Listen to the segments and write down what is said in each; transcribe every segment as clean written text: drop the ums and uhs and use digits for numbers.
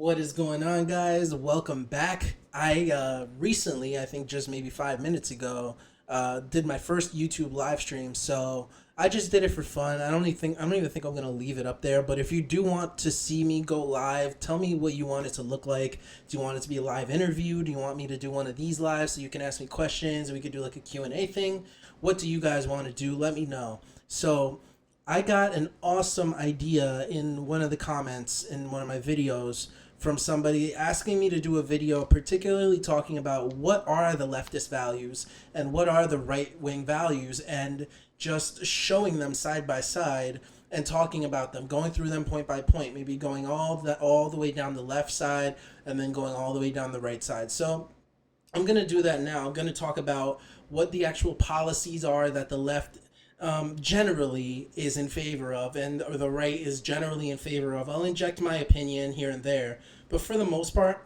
What is going on, guys? Welcome back. I recently, I think just maybe 5 minutes ago, did my first YouTube live stream. So I just did it for fun. I don't even think I'm gonna leave it up there. But if you do want to see me go live, tell me what you want it to look like. Do you want it to be a live interview? Do you want me to do one of these lives so you can ask me questions and we could do like a Q&A thing? What do you guys want to do? Let me know. So I got an awesome idea in one of the comments in one of my videos from somebody asking me to do a video particularly talking about what are the leftist values and what are the right wing values, and just showing them side by side and talking about them, going through them point by point, maybe going all the way down the left side and then going all the way down the right side. So I'm going to do that now. I'm going to talk about what the actual policies are that the left generally is in favor of, and the right is generally in favor of. I'll inject my opinion here and there, but for the most part,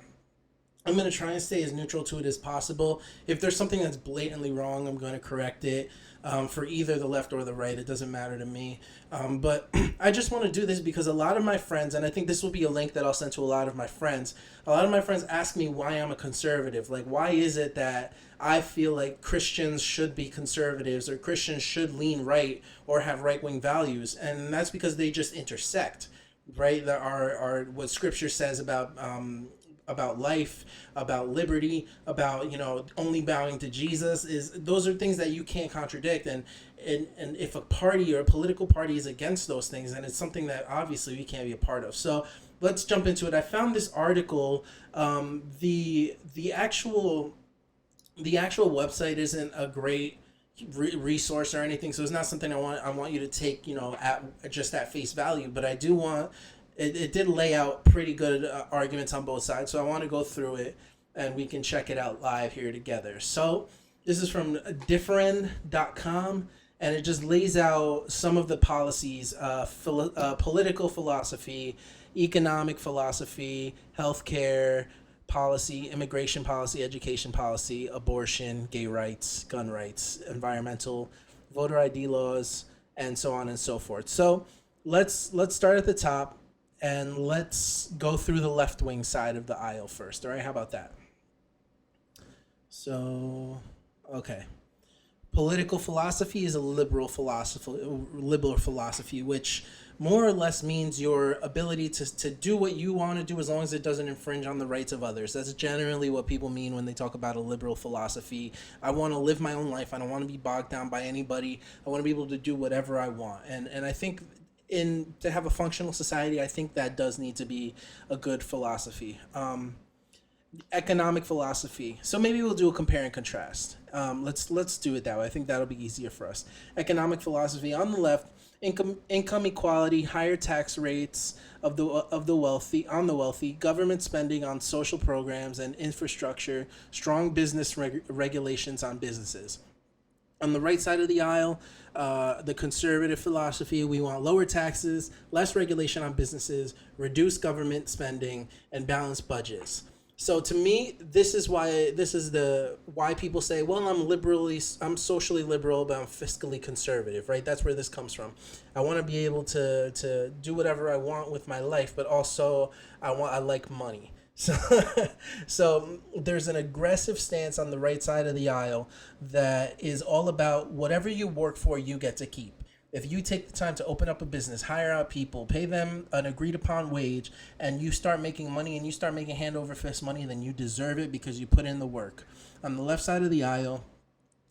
I'm going to try and stay as neutral to it as possible. If there's something that's blatantly wrong, I'm going to correct it, for either the left or the right. It doesn't matter to me. But I just want to do this because a lot of my friends, and I think this will be a link that I'll send to a lot of my friends, a lot of my friends ask me why I'm a conservative. Like, why is it that I feel like Christians should be conservatives or Christians should lean right or have right wing values? And that's because they just intersect, right? There are what Scripture says about life, about liberty, about only bowing to Jesus, is those are things that you can't contradict. And if a party or a political party is against those things, then it's something that obviously we can't be a part of. So let's jump into it. I found this article. The actual website isn't a great resource or anything, so it's not something I want you to take at face value. But I do want it did lay out pretty good arguments on both sides, so I want to go through it and we can check it out live here together. So this is from different.com, and it just lays out some of the policies: political philosophy, economic philosophy, healthcare policy, immigration policy, education policy, abortion, gay rights, gun rights, environmental, voter ID laws, and so on and so forth. So let's start at the top and let's go through the left wing side of the aisle first. All right, how about that? So, okay. Political philosophy is a liberal philosophy, which more or less means your ability to do what you want to do as long as it doesn't infringe on the rights of others. That's generally what people mean when they talk about a liberal philosophy. I want to live my own life. I don't want to be bogged down by anybody. I want to be able to do whatever I want. And I think in to have a functional society, I think that does need to be a good philosophy. Economic philosophy. So maybe we'll do a compare and contrast. Let's do it that way. I think that'll be easier for us. Economic philosophy on the left: income equality, higher tax rates of the wealthy, government spending on social programs and infrastructure, strong business regulations on businesses. On the right side of the aisle, the conservative philosophy: we want lower taxes, less regulation on businesses, reduce government spending, and balanced budgets. So to me, this is why people say, well, I'm socially liberal, but I'm fiscally conservative, right? That's where this comes from. I want to be able to do whatever I want with my life, but also I like money. So, so there's an aggressive stance on the right side of the aisle that is all about whatever you work for, you get to keep. If you take the time to open up a business, hire out people, pay them an agreed upon wage, and you start making money and you start making hand over fist money, then you deserve it because you put in the work. On the left side of the aisle,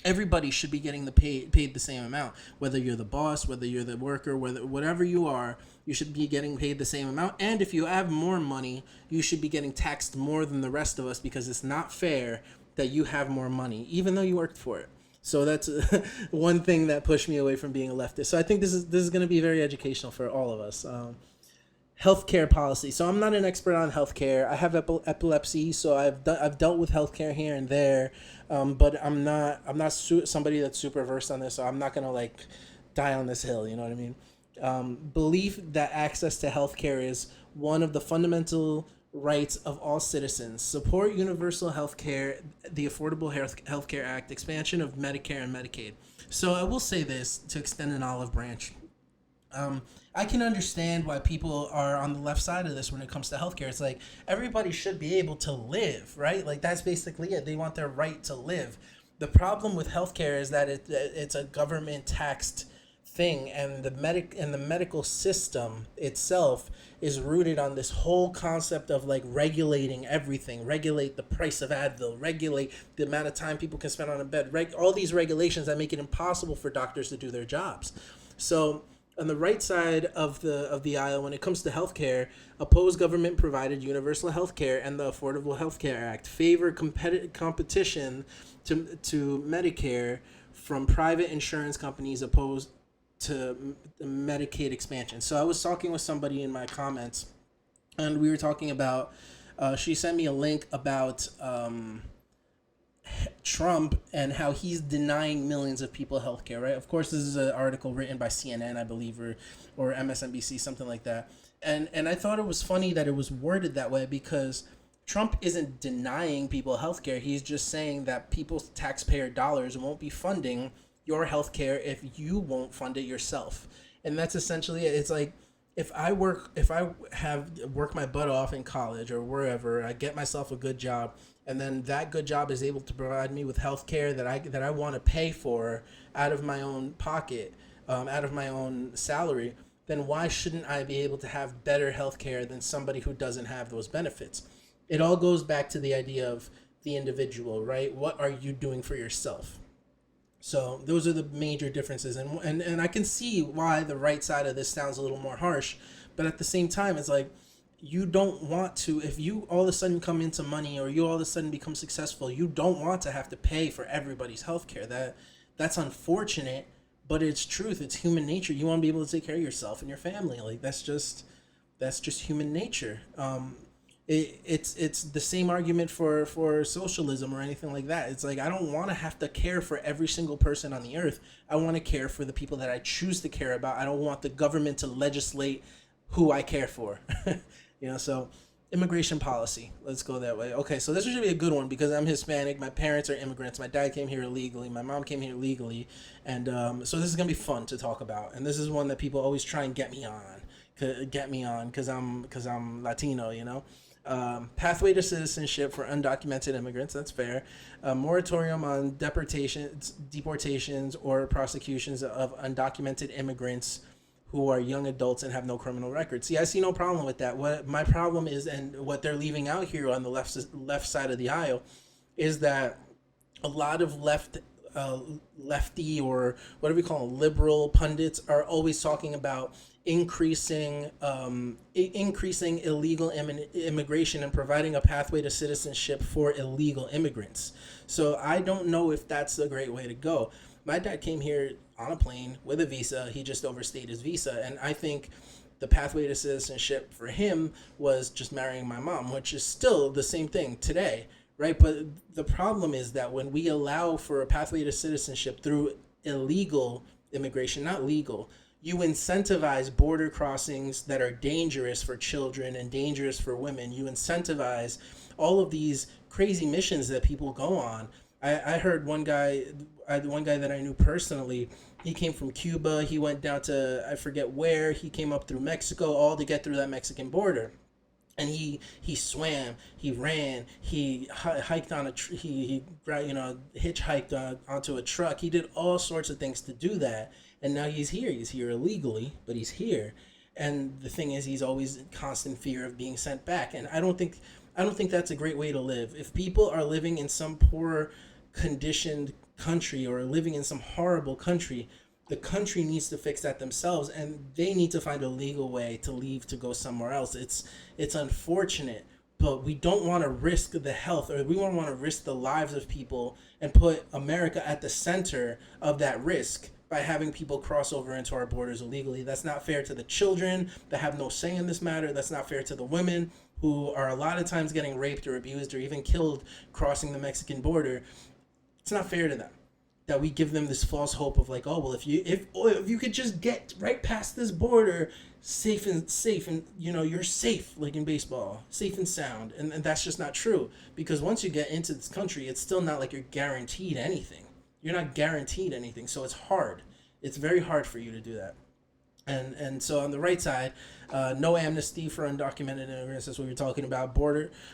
everybody should be getting paid the same amount. Whether you're the boss, whether you're the worker, whatever you are, you should be getting paid the same amount. And if you have more money, you should be getting taxed more than the rest of us, because it's not fair that you have more money, even though you worked for it. So that's one thing that pushed me away from being a leftist. So I think this is going to be very educational for all of us. Healthcare policy. So I'm not an expert on healthcare. I have epilepsy, so I've dealt with healthcare here and there, but I'm not somebody that's super versed on this. So I'm not gonna like die on this hill. You know what I mean? Belief that access to healthcare is one of the fundamental rights of all citizens. Support universal health care, the Affordable Health Care Act, expansion of Medicare and Medicaid. So I will say this to extend an olive branch. um, I can understand why people are on the left side of this when it comes to healthcare. It's like everybody should be able to live, right? Like that's basically it. They want their right to live. The problem with healthcare is that it's a government taxed thing, and the medical system itself is rooted on this whole concept of like regulating everything, regulate the price of Advil, regulate the amount of time people can spend on a bed, all these regulations that make it impossible for doctors to do their jobs. So on the right side of the aisle, when it comes to healthcare, oppose government provided universal healthcare and the Affordable Healthcare Act, favor competition to Medicare from private insurance companies, opposed to Medicaid expansion. So I was talking with somebody in my comments, and we were talking about. She sent me a link about Trump and how he's denying millions of people healthcare. Right. Of course, this is an article written by CNN, I believe, or MSNBC, something like that. And I thought it was funny that it was worded that way because Trump isn't denying people healthcare. He's just saying that people's taxpayer dollars won't be funding your healthcare if you won't fund it yourself. And that's essentially it. It's like if I have work my butt off in college or wherever, I get myself a good job, and then that good job is able to provide me with healthcare that I want to pay for out of my own pocket, out of my own salary, then why shouldn't I be able to have better healthcare than somebody who doesn't have those benefits? It all goes back to the idea of the individual, right? What are you doing for yourself? So those are the major differences, and I can see why the right side of this sounds a little more harsh, but at the same time, it's like you don't want to. If you all of a sudden come into money, or you all of a sudden become successful, you don't want to have to pay for everybody's healthcare. That's unfortunate, but it's truth. It's human nature. You want to be able to take care of yourself and your family. Like that's just human nature. It's the same argument for socialism or anything like that. It's like I don't want to have to care for every single person on the earth. I want to care for the people that I choose to care about. I don't want the government to legislate who I care for. So immigration policy. Let's go that way. Okay, so this should be a good one because I'm Hispanic. My parents are immigrants. My dad came here illegally. My mom came here legally, and so this is gonna be fun to talk about. And this is one that people always try and get me on because I'm Latino. Pathway to citizenship for undocumented immigrants. That's fair. A moratorium on deportations, or prosecutions of undocumented immigrants who are young adults and have no criminal record. See, I see no problem with that. What my problem is, and what they're leaving out here on the left side of the aisle, is that a lot of lefty, or whatever we call them, liberal pundits, are always talking about increasing illegal immigration and providing a pathway to citizenship for illegal immigrants. So I don't know if that's a great way to go. My dad came here on a plane with a visa. He just overstayed his visa, and I think the pathway to citizenship for him was just marrying my mom, which is still the same thing today, right? But the problem is that when we allow for a pathway to citizenship through illegal immigration, not legal, you incentivize border crossings that are dangerous for children and dangerous for women. You incentivize all of these crazy missions that people go on. I heard one guy that I knew personally. He came from Cuba. He went down to, I forget where. He came up through Mexico, all to get through that Mexican border. And he swam, he ran, he hiked on he hitchhiked onto a truck. He did all sorts of things to do that, and now he's here. He's here illegally, but he's here. And the thing is, he's always in constant fear of being sent back. And I don't think that's a great way to live. If people are living in some poor conditioned country, or living in some horrible country, the country needs to fix that themselves, and they need to find a legal way to leave to go somewhere else. It's unfortunate, but we don't want to risk the health, or we don't want to risk the lives of people and put America at the center of that risk by having people cross over into our borders illegally. That's not fair to the children that have no say in this matter. That's not fair to the women who are a lot of times getting raped or abused or even killed crossing the Mexican border. It's not fair to them that we give them this false hope of like, oh, well, if you could just get right past this border safe and you're safe, like in baseball, safe and sound. And that's just not true, because once you get into this country, it's still not like you're guaranteed anything. You're not guaranteed anything. So it's hard. It's very hard for you to do that. And so on the right side, no amnesty for undocumented immigrants. That's what we're talking about.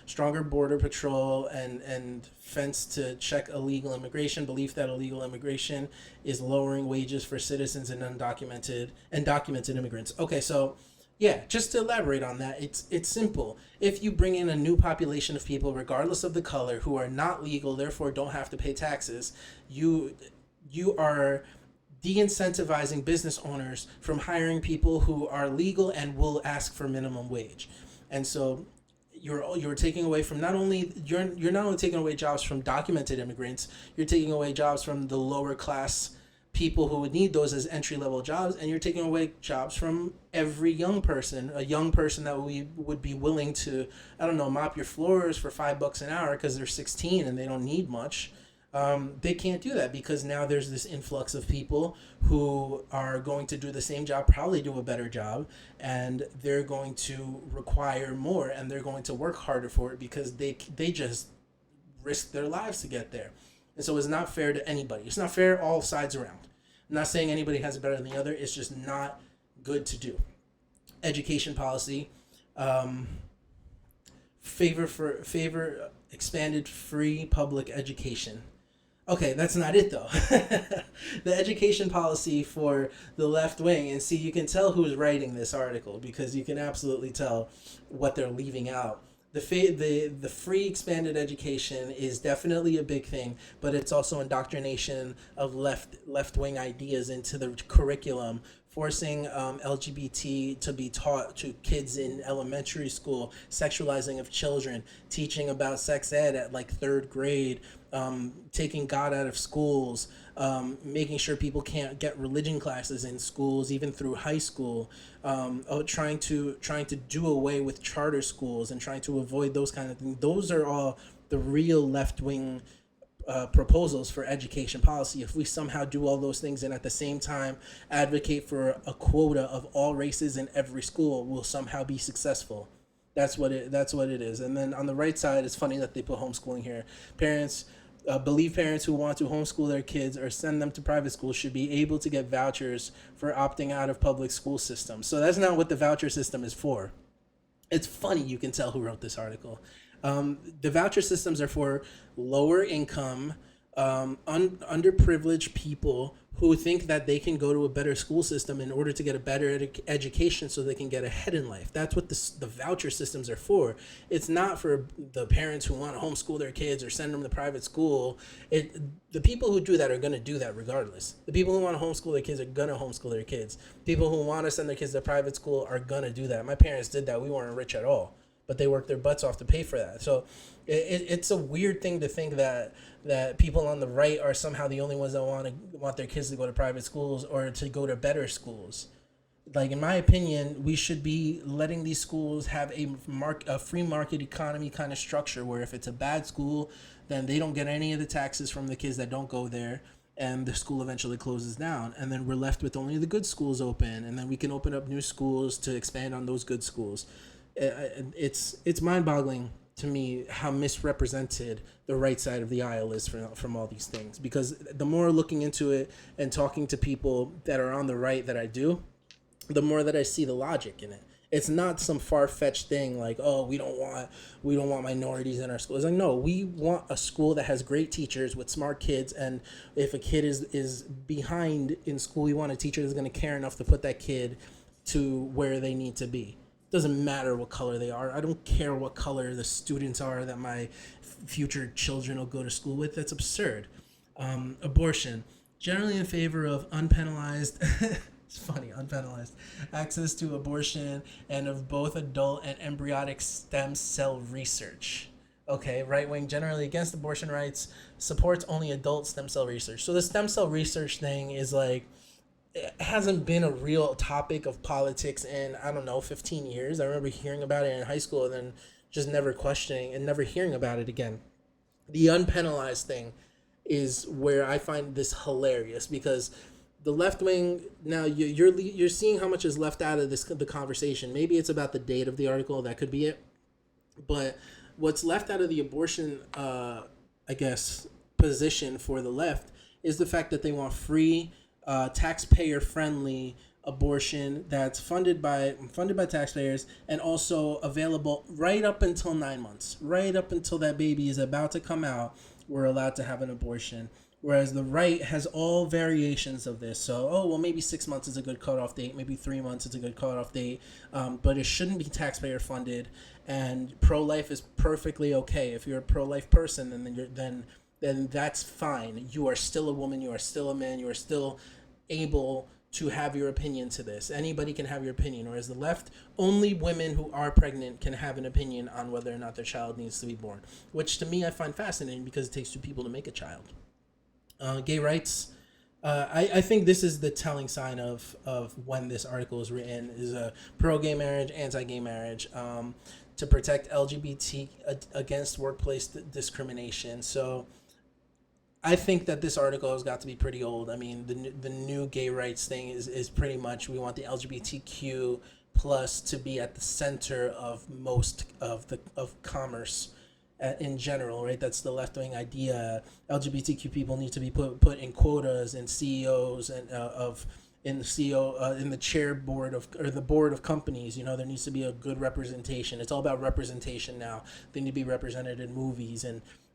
Stronger border patrol and fence to check illegal immigration. Belief that illegal immigration is lowering wages for citizens and documented immigrants. Okay, so yeah, just to elaborate on that, it's simple. If you bring in a new population of people, regardless of the color, who are not legal, therefore don't have to pay taxes, you you are de-incentivizing business owners from hiring people who are legal and will ask for minimum wage. And so you're taking away from you're not only taking away jobs from documented immigrants, you're taking away jobs from the lower class people who would need those as entry level jobs, and you're taking away jobs from every a young person that we would be willing to, I don't know, mop your floors for $5 an hour because they're 16 and they don't need much. They can't do that because now there's this influx of people who are going to do the same job, probably do a better job, and they're going to require more and they're going to work harder for it because they just risk their lives to get there. And so it's not fair to anybody. It's not fair all sides around. I'm not saying anybody has it better than the other. It's just not good to do. Education policy, um, favor expanded free public education. Okay, that's not it though. The education policy for the left wing, and see, you can tell who's writing this article because you can absolutely tell what they're leaving out. The free expanded education is definitely a big thing, but it's also indoctrination of left wing ideas into the curriculum, forcing LGBT to be taught to kids in elementary school, sexualizing of children, teaching about sex ed at like third grade, taking God out of schools, making sure people can't get religion classes in schools even through high school, trying to do away with charter schools and trying to avoid those kind of things. Those are all the real left wing proposals for education policy. If we somehow do all those things and at the same time advocate for a quota of all races in every school, we'll somehow be successful. That's what it is. And then on the right side, it's funny that they put homeschooling here. Parents believe parents who want to homeschool their kids or send them to private schools should be able to get vouchers for opting out of public school systems. So that's not what the voucher system is for. It's funny, you can tell who wrote this article. The voucher systems are for lower income, underprivileged people who think that they can go to a better school system in order to get a better education so they can get ahead in life. That's what the voucher systems are for. It's not for the parents who want to homeschool their kids or send them to private school. The people who do that are going to do that regardless. The people who want to homeschool their kids are going to homeschool their kids. People who want to send their kids to private school are going to do that. My parents did that. We weren't rich at all, but they worked their butts off to pay for that. So it's a weird thing to think that people on the right are somehow the only ones that want their kids to go to private schools or to go to better schools. Like, in my opinion, we should be letting these schools have a free market economy kind of structure where if it's a bad school, then they don't get any of the taxes from the kids that don't go there, and the school eventually closes down, and then we're left with only the good schools open, and then we can open up new schools to expand on those good schools. It's mind-boggling to me how misrepresented the right side of the aisle is from all these things, because the more looking into it and talking to people that are on the right that I do, the more that I see the logic in it. It's not some far-fetched thing like, oh, we don't want minorities in our school. It's like, no, we want a school that has great teachers with smart kids, and if a kid is behind in school, we want a teacher that's going to care enough to put that kid to where they need to be. Doesn't matter what color they are. I don't care what color the students are that my future children will go to school with. That's absurd. Abortion. Generally in favor of unpenalized, it's funny, unpenalized access to abortion and of both adult and embryonic stem cell research. Okay, right wing generally against abortion rights, supports only adult stem cell research. So the stem cell research thing is like, it hasn't been a real topic of politics in, I don't know, 15 years. I remember hearing about it in high school and then just never questioning and never hearing about it again. The unpenalized thing is where I find this hilarious, because the left wing, now you're seeing how much is left out of the conversation. Maybe it's about the date of the article, that could be it. But what's left out of the abortion, I guess, position for the left is the fact that they want free, taxpayer-friendly abortion that's funded by taxpayers and also available right up until 9 months, right up until that baby is about to come out. We're allowed to have an abortion. Whereas the right has all variations of this. So, oh, well, maybe 6 months is a good cutoff date. Maybe 3 months is a good cutoff date. But it shouldn't be taxpayer funded. And pro life is perfectly okay. If you're a pro life person, then that's fine. You are still a woman. You are still a man. You are still able to have your opinion to this. Anybody can have your opinion. Whereas the left, only women who are pregnant can have an opinion on whether or not their child needs to be born. Which to me I find fascinating because it takes two people to make a child. Gay rights. I think this is the telling sign of when this article is written is a pro-gay marriage, anti-gay marriage, to protect LGBT against workplace discrimination. So I think that this article has got to be pretty old. I mean, the new gay rights thing is pretty much we want the LGBTQ plus to be at the center of most of commerce in general, right? That's the left wing idea. LGBTQ people need to be put in quotas and CEOs and of in the CEO in the chair board of or the board of companies. You know, there needs to be a good representation. It's all about representation now. They need to be represented in movies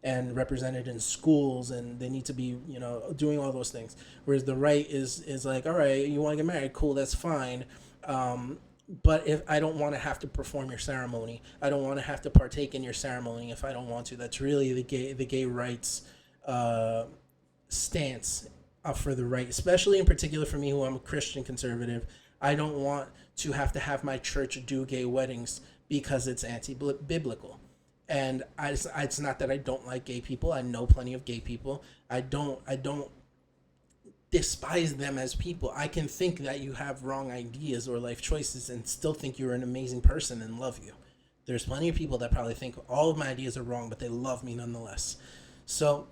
and represented in schools, and they need to be, you know, doing all those things. Whereas the right is like, all right, you want to get married, cool, that's fine. But if I don't want to have to perform your ceremony, I don't want to have to partake in your ceremony if I don't want to. That's really the gay rights stance for the right, especially in particular for me, who I'm a Christian conservative. I don't want to have my church do gay weddings because it's anti-biblical. And it's not that I don't like gay people. I know plenty of gay people. I don't despise them as people. I can think that you have wrong ideas or life choices and still think you're an amazing person and love you. There's plenty of people that probably think all of my ideas are wrong, but they love me nonetheless. So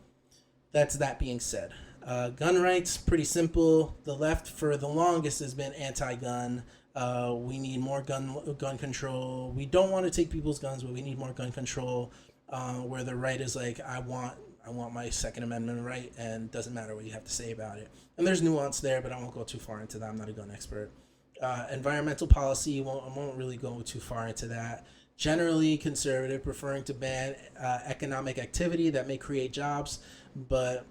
that's that being said. Gun rights, pretty simple. The left for the longest has been anti-gun. We need more gun control. We don't want to take people's guns, but we need more gun control. Where the right is like, I want my Second Amendment right, and doesn't matter what you have to say about it. And there's nuance there, but I won't go too far into that. I'm not a gun expert. Environmental policy, I won't really go too far into that. Generally conservative, preferring to ban economic activity that may create jobs, but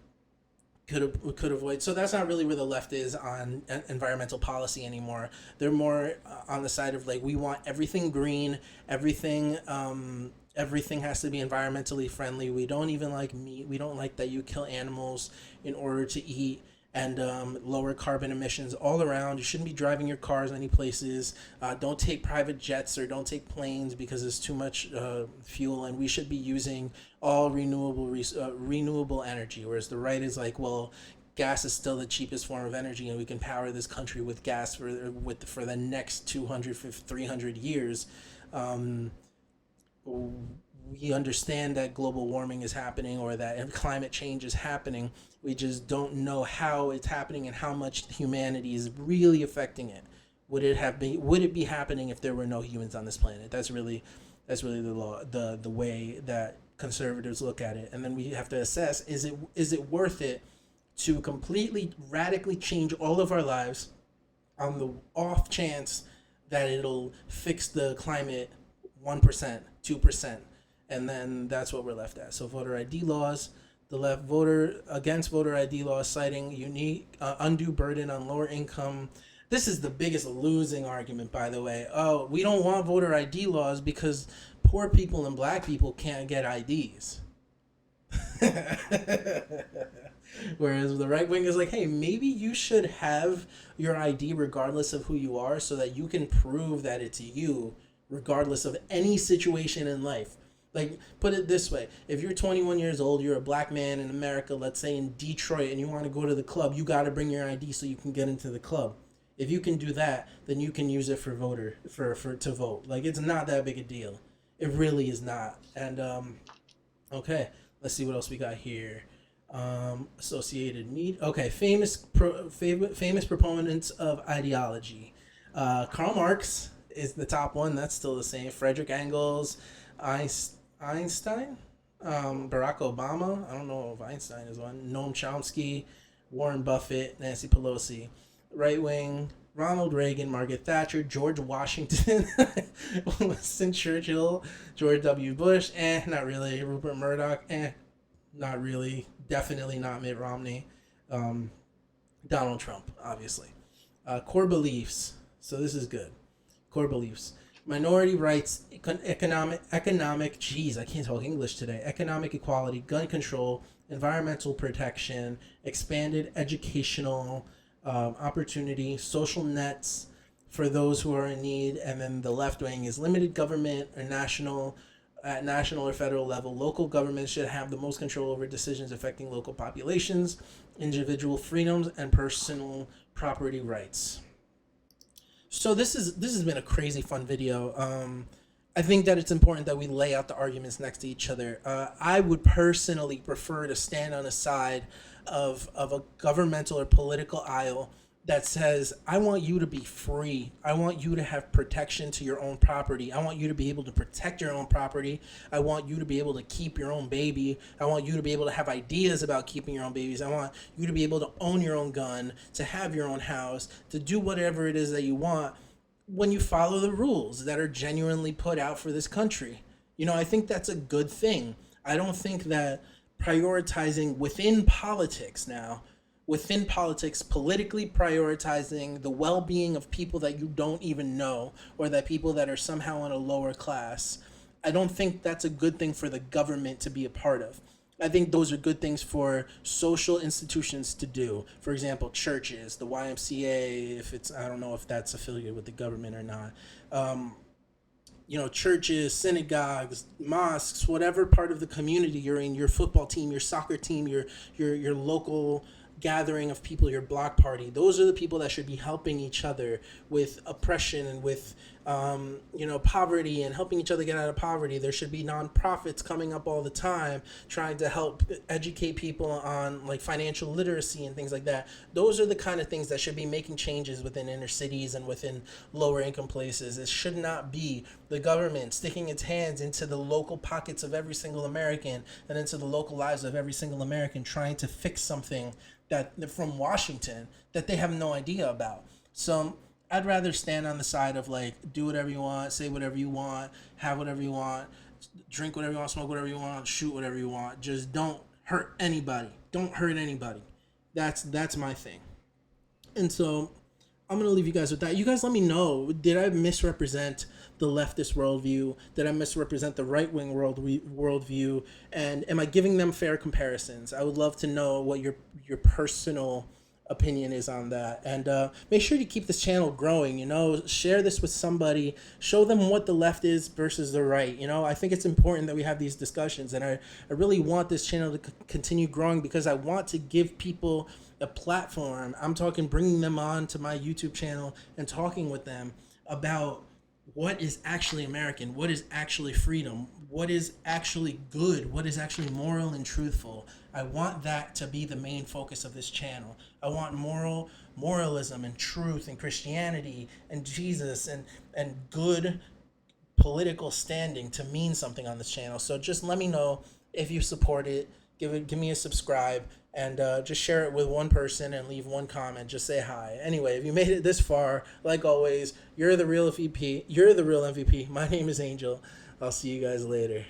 could avoid. So that's not really where the left is on environmental policy anymore. They're more on the side of like, we want everything green, everything has to be environmentally friendly. We don't even like meat. We don't like that you kill animals in order to eat, and lower carbon emissions all around. You shouldn't be driving your cars any places. Don't take private jets or don't take planes because it's too much fuel, and we should be using all renewable energy. Whereas the right is like, well, gas is still the cheapest form of energy, and we can power this country with gas for the next 200, 300 years. We understand that global warming is happening or that climate change is happening. We just don't know how it's happening and how much humanity is really affecting it. Would it be happening if there were no humans on this planet? That's really the way that conservatives look at it. And then we have to assess, is it worth it to completely radically change all of our lives on the off chance that it'll fix the climate 1%, 2%, and then that's what we're left at. So voter ID laws, the left voter against voter ID laws, citing unique undue burden on lower income. This is the biggest losing argument, by the way. Oh, we don't want voter ID laws because poor people and black people can't get IDs. Whereas the right wing is like, hey, maybe you should have your ID regardless of who you are so that you can prove that it's you regardless of any situation in life. Like, put it this way. If you're 21 years old, you're a black man in America, let's say in Detroit, and you want to go to the club, you got to bring your ID so you can get into the club. If you can do that, then you can use it for to vote. Like, it's not that big a deal. It really is not. And, okay, let's see what else we got here. Associated Media. Okay, famous proponents of ideology. Karl Marx is the top one. That's still the same. Frederick Engels, Einstein, Barack Obama. I don't know if Einstein is one. Noam Chomsky, Warren Buffett, Nancy Pelosi. Right wing, Ronald Reagan, Margaret Thatcher, George Washington, Winston Churchill, George W. Bush, not really. Rupert Murdoch, not really. Definitely not Mitt Romney. Um, Donald Trump, obviously. Core beliefs. So this is good. Core beliefs. Minority rights, jeez, I can't talk English today. Economic equality, gun control, environmental protection, expanded educational opportunity, social nets for those who are in need, and then the left wing is limited government or national. At national or federal level, local governments should have the most control over decisions affecting local populations, individual freedoms, and personal property rights. So this has been a crazy fun video. I think that it's important that we lay out the arguments next to each other. I would personally prefer to stand on a side of a governmental or political aisle that says, I want you to be free. I want you to have protection to your own property. I want you to be able to protect your own property. I want you to be able to keep your own baby. I want you to be able to have ideas about keeping your own babies. I want you to be able to own your own gun, to have your own house, to do whatever it is that you want when you follow the rules that are genuinely put out for this country. I think that's a good thing. I don't think that prioritizing within politics, politically prioritizing the well-being of people that you don't even know, or that people that are somehow in a lower class, I don't think that's a good thing for the government to be a part of. I think those are good things for social institutions to do. For example, churches, the YMCA, I don't know if that's affiliated with the government or not. Churches, synagogues, mosques, whatever part of the community you're in, your football team, your soccer team, your local gathering of people, your block party, those are the people that should be helping each other with oppression and with poverty, and helping each other get out of poverty. There should be nonprofits coming up all the time trying to help educate people on like financial literacy and things like that. Those are the kind of things that should be making changes within inner cities and within lower income places. It should not be the government sticking its hands into the local pockets of every single American and into the local lives of every single American, trying to fix something that from Washington that they have no idea about. So I'd rather stand on the side of like, do whatever you want, say whatever you want, have whatever you want, drink whatever you want, smoke whatever you want, shoot whatever you want. Just don't hurt anybody. Don't hurt anybody. That's my thing. And so I'm going to leave you guys with that. You guys let me know, did I misrepresent the leftist worldview? Did I misrepresent the right-wing worldview? And am I giving them fair comparisons? I would love to know what your personal opinion is on that. And make sure to keep this channel growing. Share this with somebody. Show them what the left is versus the right. I think it's important that we have these discussions. And I really want this channel to continue growing because I want to give people a platform. I'm talking bringing them on to my YouTube channel and talking with them about what is actually American, what is actually freedom, what is actually good, what is actually moral and truthful. I want that to be the main focus of this channel. I want moralism and truth and Christianity and Jesus and good political standing to mean something on this channel. So just let me know if you support it. Give me a subscribe, and just share it with one person and leave one comment. Just say hi. Anyway, if you made it this far, like always, you're the real MVP. You're the real MVP. My name is Angel. I'll see you guys later.